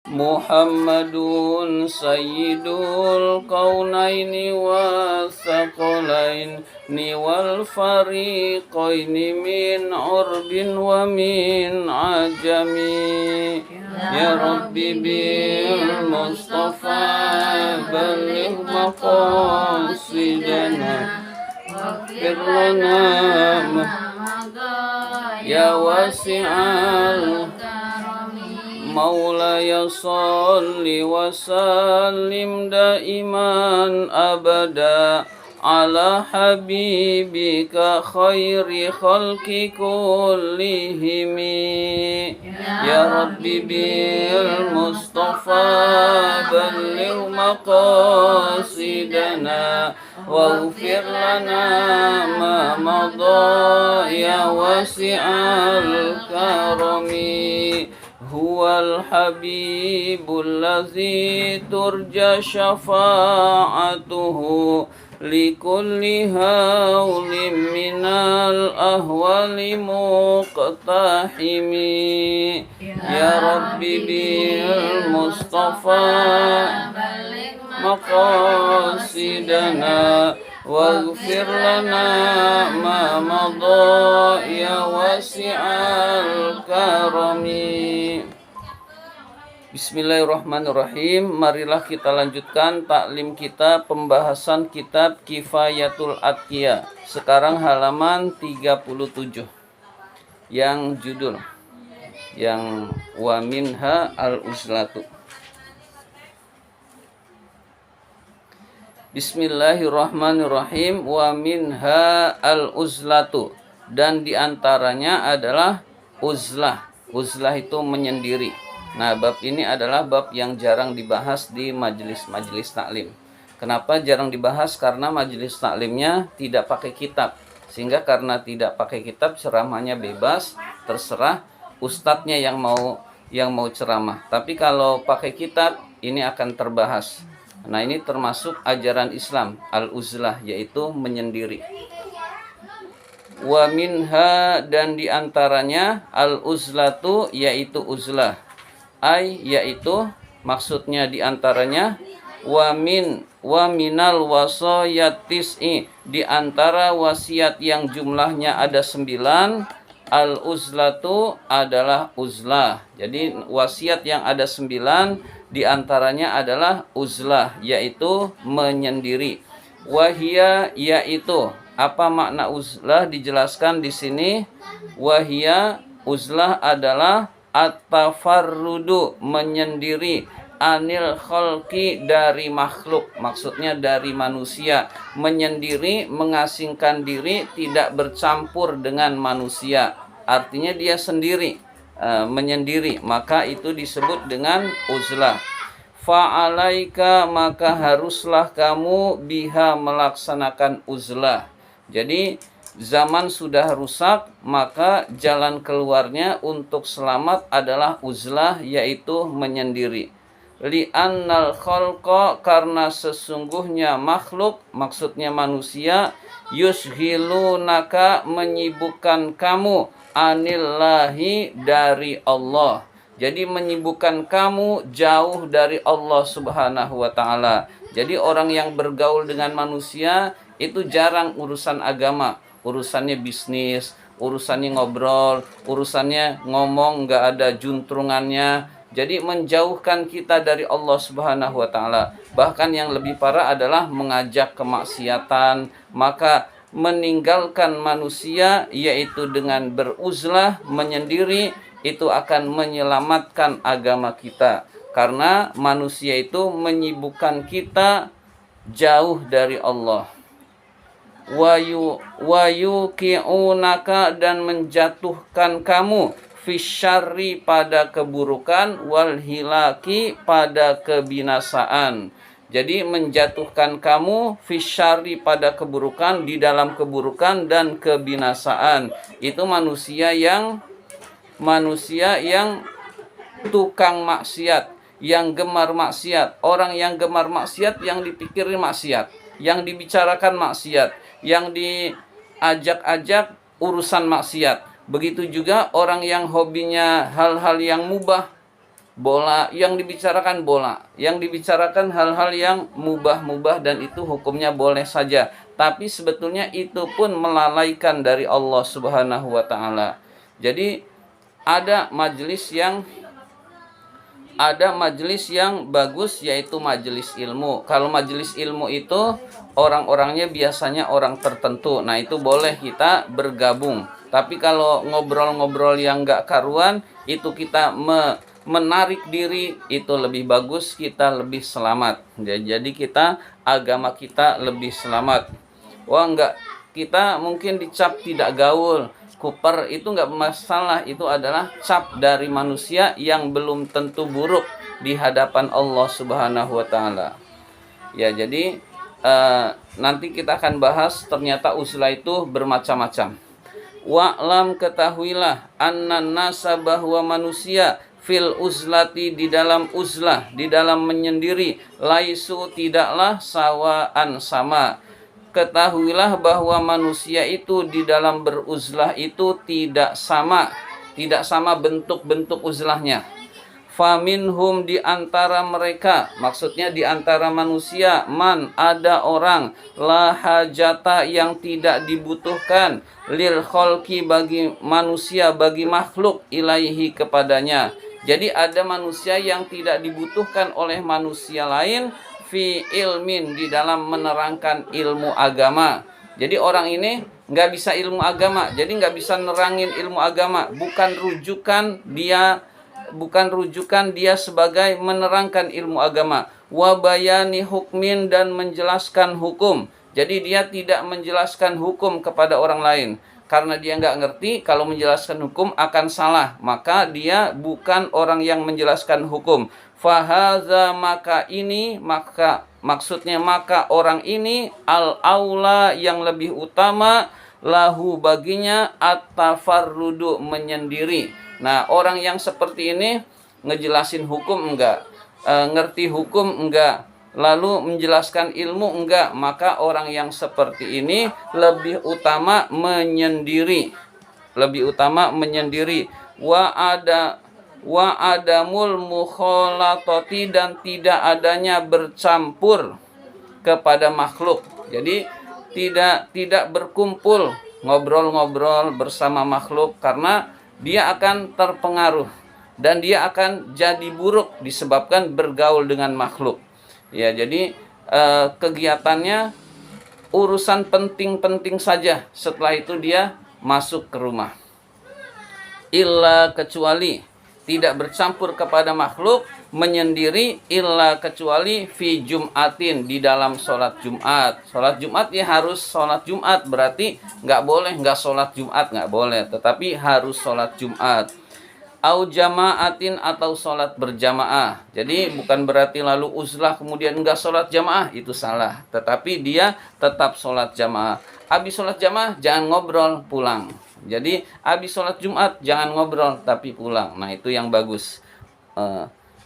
Muhammadun sayyidul kaunaini wathaqalaini wal fariqaini min urbin wa min ajami. Ya Rabbi bil Mustafa baligh maqasidana waghfir lana ya wasi'al Maulaya salli wa sallim daiman abada ala habibika khairi khalqi kullihim. Ya Rabbi bil Mustafa balligh maqasidana waghfir lana ma madha ya wasi'al karami. Huwal habibul ladzi turja syafa'atuhu likulli hawlim minal ahwali muqtahimi. Ya Rabbi bil Mustafa maqasidana waghfir lana ma madha ya wasi'al karami. Bismillahirrahmanirrahim. Marilah kita lanjutkan taklim kita, pembahasan kitab Kifayatul Atqiya. Sekarang halaman 37 yang judul yang wa minha al-uzlatu. Bismillahirrahmanirrahim. Wa minha al-uzlatu, dan diantaranya adalah uzlah. Uzlah itu menyendiri. Nah, bab ini adalah bab yang jarang dibahas di majelis-majelis taklim. Kenapa jarang dibahas? Karena majelis taklimnya tidak pakai kitab. Sehingga karena tidak pakai kitab, ceramahnya bebas, terserah ustadznya yang mau ceramah. Tapi kalau pakai kitab, ini akan terbahas. Nah, ini termasuk ajaran Islam, al-uzlah, yaitu menyendiri. Wa minha, dan diantaranya al-uzlatu, yaitu uzlah. Yaitu maksudnya diantaranya wa minal wasayatis'i, diantara wasiat yang jumlahnya ada 9, al-uzlatu adalah uzlah. Jadi wasiat yang ada 9 diantaranya adalah uzlah, yaitu menyendiri. Wahia, yaitu apa makna uzlah dijelaskan di sini. Wahia, uzlah adalah at-tafarrudu, menyendiri, anil khalqi, dari makhluk, maksudnya dari manusia. Menyendiri, mengasingkan diri, tidak bercampur dengan manusia, artinya dia sendiri, menyendiri, maka itu disebut dengan uzlah. Fa'alaika, maka haruslah kamu biha, melaksanakan uzlah. Jadi zaman sudah rusak, maka jalan keluarnya untuk selamat adalah uzlah, yaitu menyendiri. Li'annal khalqa, karena sesungguhnya makhluk, maksudnya manusia, yushghilunaka, menyibukkan kamu, anillahi, dari Allah. Jadi menyibukkan kamu jauh dari Allah Subhanahu wa ta'ala. Jadi orang yang bergaul dengan manusia itu jarang urusan agama. Urusannya bisnis, urusannya ngobrol, urusannya ngomong, nggak ada juntrungannya. Jadi menjauhkan kita dari Allah Subhanahu wa ta'ala. Bahkan yang lebih parah adalah mengajak kemaksiatan. Maka meninggalkan manusia, yaitu dengan beruzlah, menyendiri, itu akan menyelamatkan agama kita. Karena manusia itu menyibukkan kita jauh dari Allah. Wayuki'unaka, dan menjatuhkan kamu, fisyarri, pada keburukan, wal hilaki, pada kebinasaan. Jadi menjatuhkan kamu, fisyarri, pada keburukan, di dalam keburukan dan kebinasaan. Itu manusia yang tukang maksiat, yang gemar maksiat. Orang yang gemar maksiat, yang dipikirin maksiat, yang dibicarakan maksiat, yang diajak-ajak urusan maksiat. Begitu juga orang yang hobinya hal-hal yang mubah, bola, yang dibicarakan bola, yang dibicarakan hal-hal yang mubah-mubah dan itu hukumnya boleh saja. Tapi sebetulnya itu pun melalaikan dari Allah Subhanahu wa taala. Jadi ada majelis yang bagus, yaitu majelis ilmu. Kalau majelis ilmu itu orang-orangnya biasanya orang tertentu. Nah, itu boleh kita bergabung. Tapi kalau ngobrol-ngobrol yang nggak karuan, itu kita menarik diri, itu lebih bagus, kita lebih selamat. Jadi kita, agama kita lebih selamat. Wah, enggak, kita mungkin dicap tidak gaul, kuper, itu enggak masalah. Itu adalah cap dari manusia yang belum tentu buruk di hadapan Allah Subhanahu wa taala. Ya, jadi nanti kita akan bahas ternyata uzlah itu bermacam-macam. Wa'lam, ketahuilah, annan nasa, bahwa manusia, fil uzlati, di dalam uzlah, di dalam menyendiri, laisu, tidaklah sawaan, sama. Ketahuilah bahwa manusia itu di dalam beruzlah itu tidak sama bentuk-bentuk uzlahnya. Faminhum, di antara mereka, maksudnya di antara manusia, man, ada orang, la hajata, yang tidak dibutuhkan, lil kholqi, bagi manusia, bagi makhluk, ilaihi, kepadanya. Jadi ada manusia yang tidak dibutuhkan oleh manusia lain, fi ilmin, di dalam menerangkan ilmu agama. Jadi orang ini nggak bisa ilmu agama, jadi nggak bisa nerangin ilmu agama, bukan rujukan dia sebagai menerangkan ilmu agama. Wabayani hukmin, dan menjelaskan hukum. Jadi dia tidak menjelaskan hukum kepada orang lain, karena dia nggak ngerti. Kalau menjelaskan hukum akan salah, maka dia bukan orang yang menjelaskan hukum. Fahaza, maka orang ini al-aula, yang lebih utama, lahu, baginya, at-tafarrudu, menyendiri. Nah, orang yang seperti ini ngejelasin hukum enggak, ngerti hukum enggak, lalu menjelaskan ilmu enggak, maka orang yang seperti ini lebih utama menyendiri. Wa adamul mukhalatati, dan tidak adanya bercampur kepada makhluk. Jadi tidak berkumpul ngobrol-ngobrol bersama makhluk, karena dia akan terpengaruh dan dia akan jadi buruk disebabkan bergaul dengan makhluk. Ya, jadi kegiatannya urusan penting-penting saja. Setelah itu dia masuk ke rumah. Illa, kecuali tidak bercampur kepada makhluk, menyendiri, illa, kecuali fi jum'atin, di dalam sholat Jumat. Sholat Jumat ya harus sholat Jumat, berarti nggak sholat Jumat, nggak boleh, tetapi harus sholat Jumat. Au jama'atin, atau sholat berjamaah. Jadi bukan berarti lalu uzlah kemudian nggak sholat jamaah, itu salah, tetapi dia tetap sholat jamaah. Habis sholat jamaah jangan ngobrol, pulang. Jadi habis sholat Jumat jangan ngobrol tapi pulang. Nah, itu yang bagus.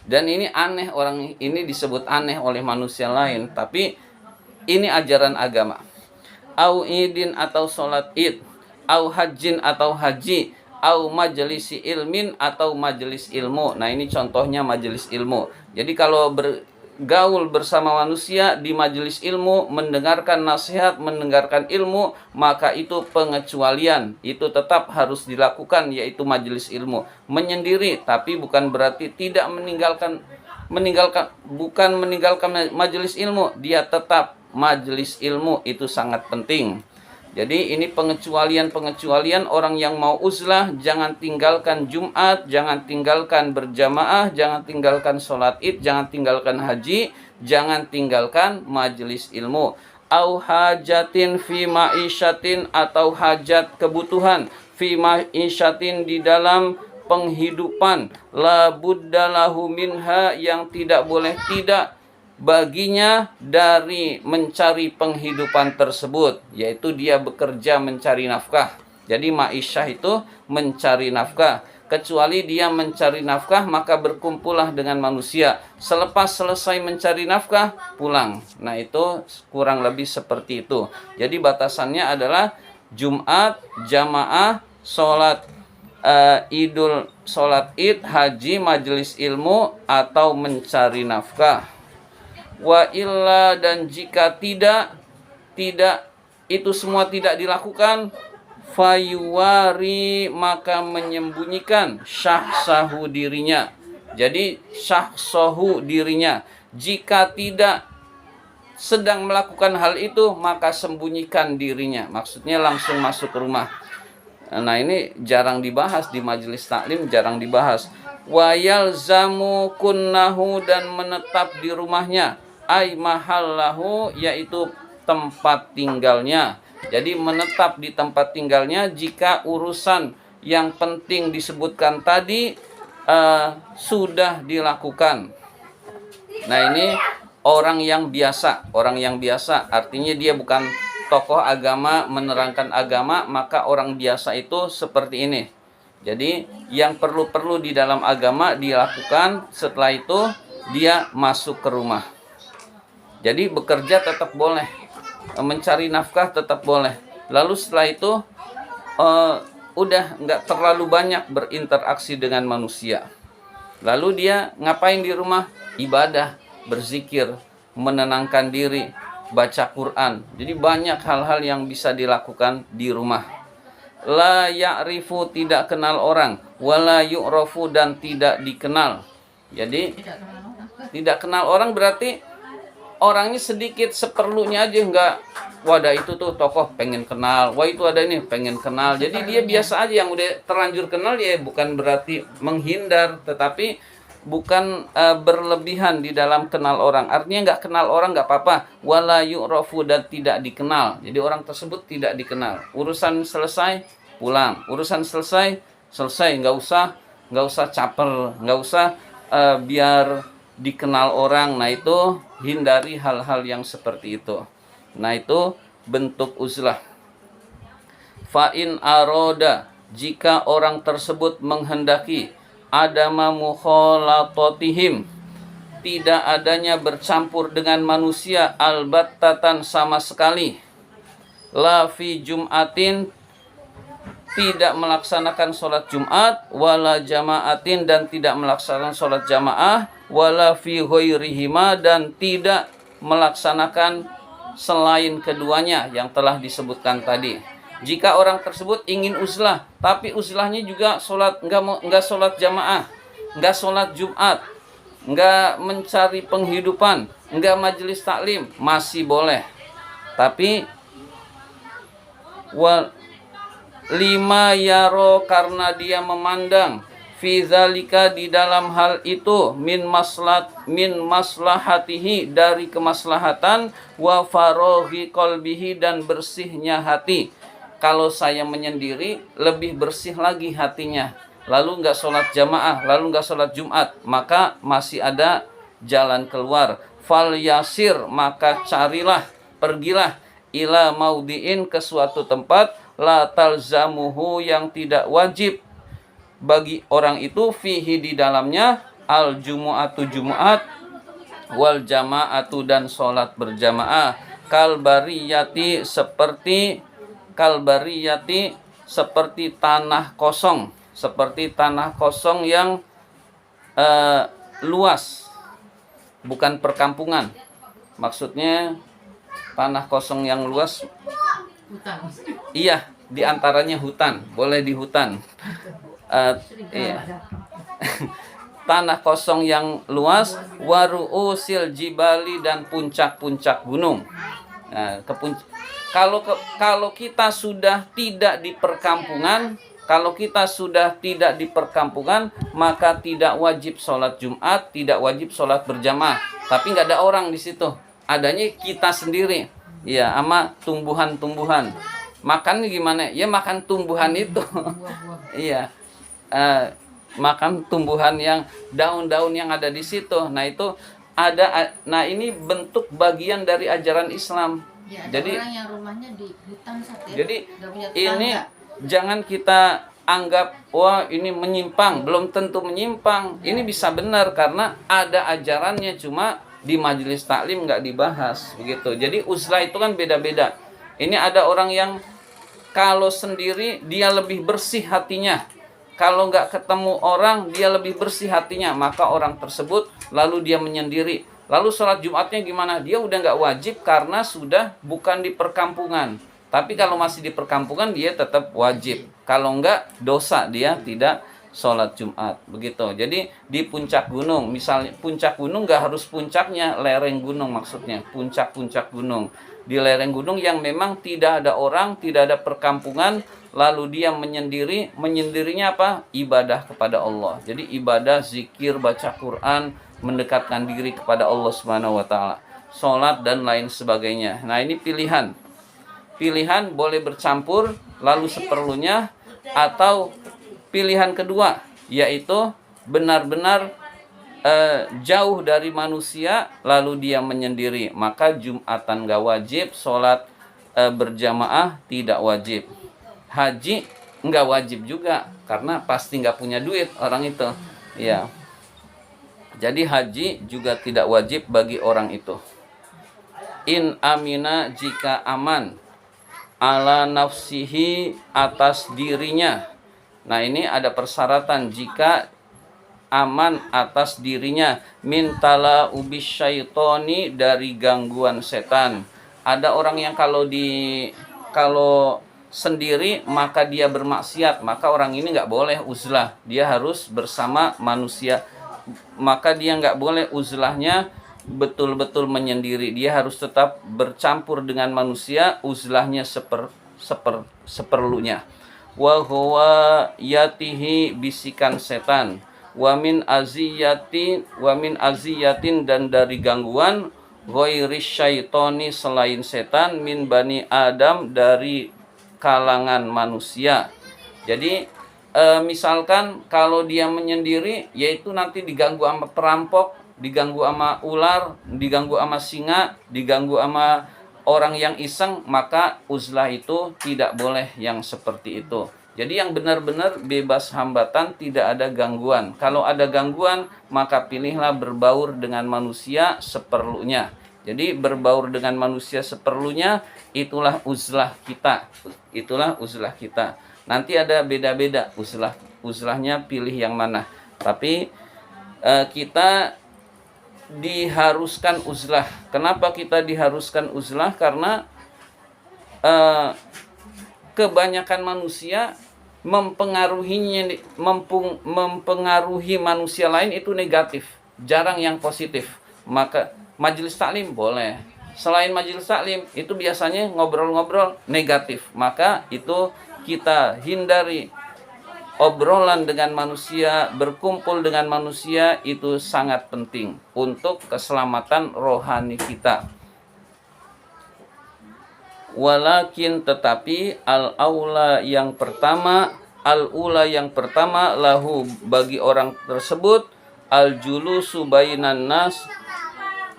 Dan ini aneh, orang ini disebut aneh oleh manusia lain, tapi ini ajaran agama. Au idin, atau sholat id. Au hajjin, atau haji. Au majelisi ilmin, atau majelis ilmu. Nah, ini contohnya majelis ilmu. Jadi kalau bergaul bersama manusia di majelis ilmu, mendengarkan nasihat, mendengarkan ilmu, maka itu pengecualian. Itu tetap harus dilakukan, yaitu majelis ilmu. Menyendiri, tapi bukan berarti tidak bukan meninggalkan majelis ilmu. Dia tetap majelis ilmu, itu sangat penting. Jadi ini pengecualian orang yang mau uzlah, jangan tinggalkan Jumat, jangan tinggalkan berjamaah, jangan tinggalkan sholat id, jangan tinggalkan haji, jangan tinggalkan majelis ilmu. Au hajatin fi ma'isyatin, atau hajat, kebutuhan, fi ma'isyatin, di dalam penghidupan, la buddalahu minha, yang tidak boleh tidak baginya dari mencari penghidupan tersebut, yaitu dia bekerja mencari nafkah. Jadi ma'isyah itu mencari nafkah. Kecuali dia mencari nafkah, maka berkumpullah dengan manusia. Selepas selesai mencari nafkah, pulang. Nah, itu kurang lebih seperti itu. Jadi batasannya adalah Jumat, jamaah, sholat idul sholat id, haji, majelis ilmu, atau mencari nafkah. Wa illa, dan jika tidak itu semua tidak dilakukan, fayuwari, maka menyembunyikan syahsahu, dirinya. Jadi syahsahu, dirinya. Jika tidak sedang melakukan hal itu, maka sembunyikan dirinya. Maksudnya langsung masuk rumah. Nah, ini jarang dibahas di majelis taklim, jarang dibahas. Wa yalzamu kunnahu, dan menetap di rumahnya, ay mahallahu, yaitu tempat tinggalnya. Jadi menetap di tempat tinggalnya jika urusan yang penting disebutkan tadi sudah dilakukan. Nah, ini orang yang biasa artinya dia bukan tokoh agama menerangkan agama, maka orang biasa itu seperti ini. Jadi yang perlu di dalam agama dilakukan, setelah itu dia masuk ke rumah. Jadi bekerja tetap boleh, mencari nafkah tetap boleh. Lalu setelah itu udah nggak terlalu banyak berinteraksi dengan manusia. Lalu dia ngapain di rumah? Ibadah, berzikir, menenangkan diri, baca Quran. Jadi banyak hal-hal yang bisa dilakukan di rumah. La ya'rifu, tidak kenal orang. Wala yu'rafu, dan tidak dikenal. Jadi tidak kenal orang berarti orangnya sedikit, seperlunya aja, enggak wadah itu tuh tokoh pengen kenal, wah itu ada ini pengen kenal. Jadi dia biasa aja, yang udah terlanjur kenal ya bukan berarti menghindar, tetapi bukan berlebihan di dalam kenal orang. Artinya nggak kenal orang nggak apa-apa. Wala yu'rafu, dan tidak dikenal. Jadi orang tersebut tidak dikenal. Urusan selesai pulang. Urusan selesai, nggak usah caper, nggak usah biar dikenal orang. Nah, itu hindari hal-hal yang seperti itu. Nah, itu bentuk uzlah. Fa'in aroda, jika orang tersebut menghendaki adama mukhalatotihim, tidak adanya bercampur dengan manusia, albattatan, sama sekali. La fi jum'atin, tidak melaksanakan sholat Jumat, wala jama'atin, dan tidak melaksanakan sholat jamaah, wala fi ghairihima, dan tidak melaksanakan selain keduanya yang telah disebutkan tadi. Jika orang tersebut ingin uzlah, tapi uzlahnya juga enggak sholat jamaah, enggak sholat Jumat, enggak mencari penghidupan, enggak majelis taklim, masih boleh. Tapi lima yaro, karena dia memandang, fi zalika, di dalam hal itu, min maslahatihi, dari kemaslahatan, wa faraghi qalbihi, dan bersihnya hati. Kalau saya menyendiri lebih bersih lagi hatinya, lalu enggak sholat jamaah, lalu enggak sholat Jumat, maka masih ada jalan keluar. Fal yasir, maka carilah, pergilah, ila maudiin, ke suatu tempat, la talzamuhu, yang tidak wajib bagi orang itu, fihi, di dalamnya, al jumu'atu, Jumat, wal jama'atu, dan sholat berjamaah, kalbariyati, seperti tanah kosong, yang luas, bukan perkampungan. Maksudnya tanah kosong yang luas, hutan. Iya, diantaranya hutan, boleh di hutan. Iya. Tanah kosong yang luas, waru'usil jibali, dan puncak-puncak gunung. Nah, kalau kita sudah tidak di perkampungan, maka tidak wajib sholat Jumat, tidak wajib sholat berjamaah. Tapi nggak ada orang di situ, adanya kita sendiri. Ya, sama tumbuhan-tumbuhan. Makan gimana? Ya makan tumbuhan itu. Iya. Makan tumbuhan yang daun-daun yang ada di situ. Nah, itu ada. Nah, ini bentuk bagian dari ajaran Islam. Ya, jadi orang yang rumahnya di hutan, jadi ini jangan kita anggap wah ini menyimpang. Belum tentu menyimpang. Ini bisa benar karena ada ajarannya, cuma di majelis taklim nggak dibahas begitu. Jadi uzlah itu kan beda-beda. Ini ada orang yang kalau sendiri dia lebih bersih hatinya. Kalau nggak ketemu orang, dia lebih bersih hatinya, maka orang tersebut lalu dia menyendiri. Lalu sholat Jumatnya gimana? Dia udah nggak wajib karena sudah bukan di perkampungan. Tapi kalau masih di perkampungan, dia tetap wajib. Kalau nggak, dosa, dia tidak sholat Jumat. Begitu. Jadi di puncak gunung, misalnya puncak gunung nggak harus puncaknya lereng gunung, maksudnya puncak-puncak gunung. Di lereng gunung yang memang tidak ada orang, tidak ada perkampungan, lalu dia menyendirinya apa? Ibadah kepada Allah. Jadi ibadah, zikir, baca Quran, mendekatkan diri kepada Allah Subhanahu wa taala. Salat dan lain sebagainya. Nah, ini pilihan. Pilihan boleh bercampur lalu seperlunya, atau pilihan kedua yaitu benar-benar jauh dari manusia lalu dia menyendiri, maka Jumatan gak wajib, sholat berjamaah tidak wajib, haji nggak wajib juga karena pasti nggak punya duit orang itu, ya. Jadi haji juga tidak wajib bagi orang itu. In amina, jika aman, ala nafsihi, atas dirinya. Nah, ini ada persyaratan, jika aman atas dirinya, mintala ubis syaitoni, dari gangguan setan. Ada orang yang kalau sendiri maka dia bermaksiat, maka orang ini nggak boleh uzlah, dia harus bersama manusia. Maka dia nggak boleh uzlahnya betul-betul menyendiri, dia harus tetap bercampur dengan manusia, uzlahnya seperlunya. Wa huwa yatihi, bisikan setan. Wa min aziyatin, dan dari gangguan, ghairis syaitoni, selain setan, min bani Adam, dari kalangan manusia. Jadi misalkan kalau dia menyendiri, yaitu nanti diganggu sama perampok, diganggu sama ular, diganggu sama singa, diganggu sama orang yang iseng, maka uzlah itu tidak boleh yang seperti itu. Jadi yang benar-benar bebas hambatan, tidak ada gangguan. Kalau ada gangguan, maka pilihlah berbaur dengan manusia seperlunya. Jadi berbaur dengan manusia seperlunya, itulah uzlah kita. Itulah uzlah kita. Nanti ada beda-beda uzlahnya, pilih yang mana. Tapi kita diharuskan uzlah. Kenapa kita diharuskan uzlah? Karena kebanyakan manusia mempengaruhi manusia lain itu negatif, jarang yang positif. Maka majelis taklim boleh. Selain majelis taklim itu biasanya ngobrol-ngobrol negatif. Maka itu kita hindari obrolan dengan manusia, berkumpul dengan manusia, itu sangat penting untuk keselamatan rohani kita. Walakin, tetapi, al-ula yang pertama, lahu, bagi orang tersebut, al-julusu bainan nas.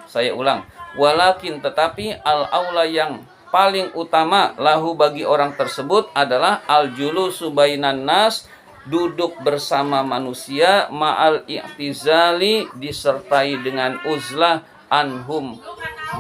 Saya ulang. Walakin, tetapi, al-aula yang paling utama, lahu, bagi orang tersebut adalah al-julusu bainan nas, duduk bersama manusia, ma'al i'tizali, disertai dengan uzlah, anhum,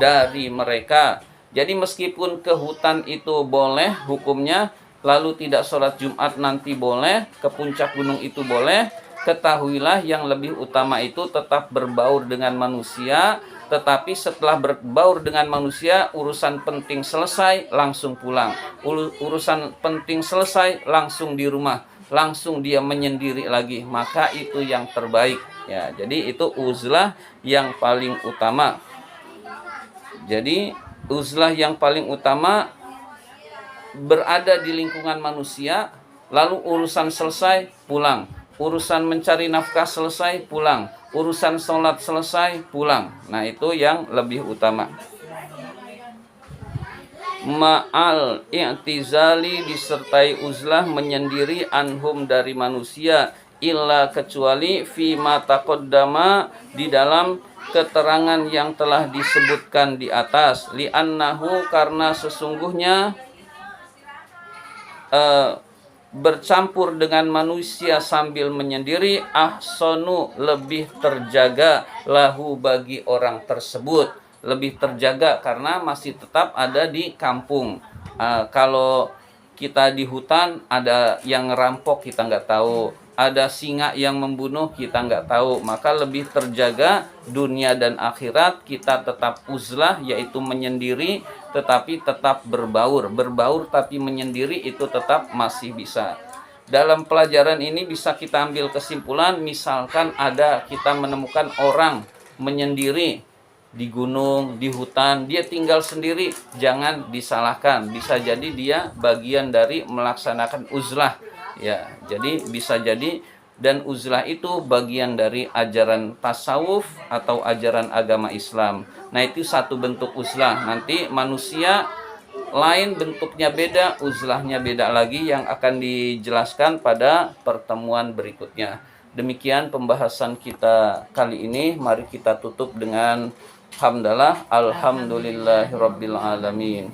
dari mereka. Jadi meskipun ke hutan itu boleh hukumnya, lalu tidak sholat Jumat nanti boleh, ke puncak gunung itu boleh, ketahuilah yang lebih utama itu tetap berbaur dengan manusia. Tetapi setelah berbaur dengan manusia, urusan penting selesai, langsung pulang. Urusan penting selesai, langsung di rumah, langsung dia menyendiri lagi. Maka itu yang terbaik. Ya, jadi itu uzlah yang paling utama. Jadi uzlah yang paling utama berada di lingkungan manusia, lalu urusan selesai, pulang. Urusan mencari nafkah selesai, pulang. Urusan sholat selesai, pulang. Nah, itu yang lebih utama. Ma'al i'tizali, disertai uzlah, menyendiri, anhum, dari manusia, illa, kecuali, fima taqaddama, di dalam keterangan yang telah disebutkan di atas. Li'annahu, karena sesungguhnya bercampur dengan manusia sambil menyendiri, ahsanu, lebih terjaga, lahu, bagi orang tersebut. Lebih terjaga karena masih tetap ada di kampung. Kalau kita di hutan ada yang ngerampok, kita nggak tahu. ada singa yang membunuh, kita nggak tahu. Maka lebih terjaga dunia dan akhirat, kita tetap uzlah, yaitu menyendiri, tetapi tetap berbaur. Berbaur tapi menyendiri itu tetap masih bisa. Dalam pelajaran ini bisa kita ambil kesimpulan, misalkan ada kita menemukan orang menyendiri di gunung, di hutan, dia tinggal sendiri, jangan disalahkan. Bisa jadi dia bagian dari melaksanakan uzlah. Ya, jadi bisa jadi, dan uzlah itu bagian dari ajaran tasawuf atau ajaran agama Islam. Nah, itu satu bentuk uzlah. Nanti manusia lain bentuknya beda, uzlahnya beda lagi yang akan dijelaskan pada pertemuan berikutnya. Demikian pembahasan kita kali ini. Mari kita tutup dengan hamdalah, alhamdulillahirabbil alamin.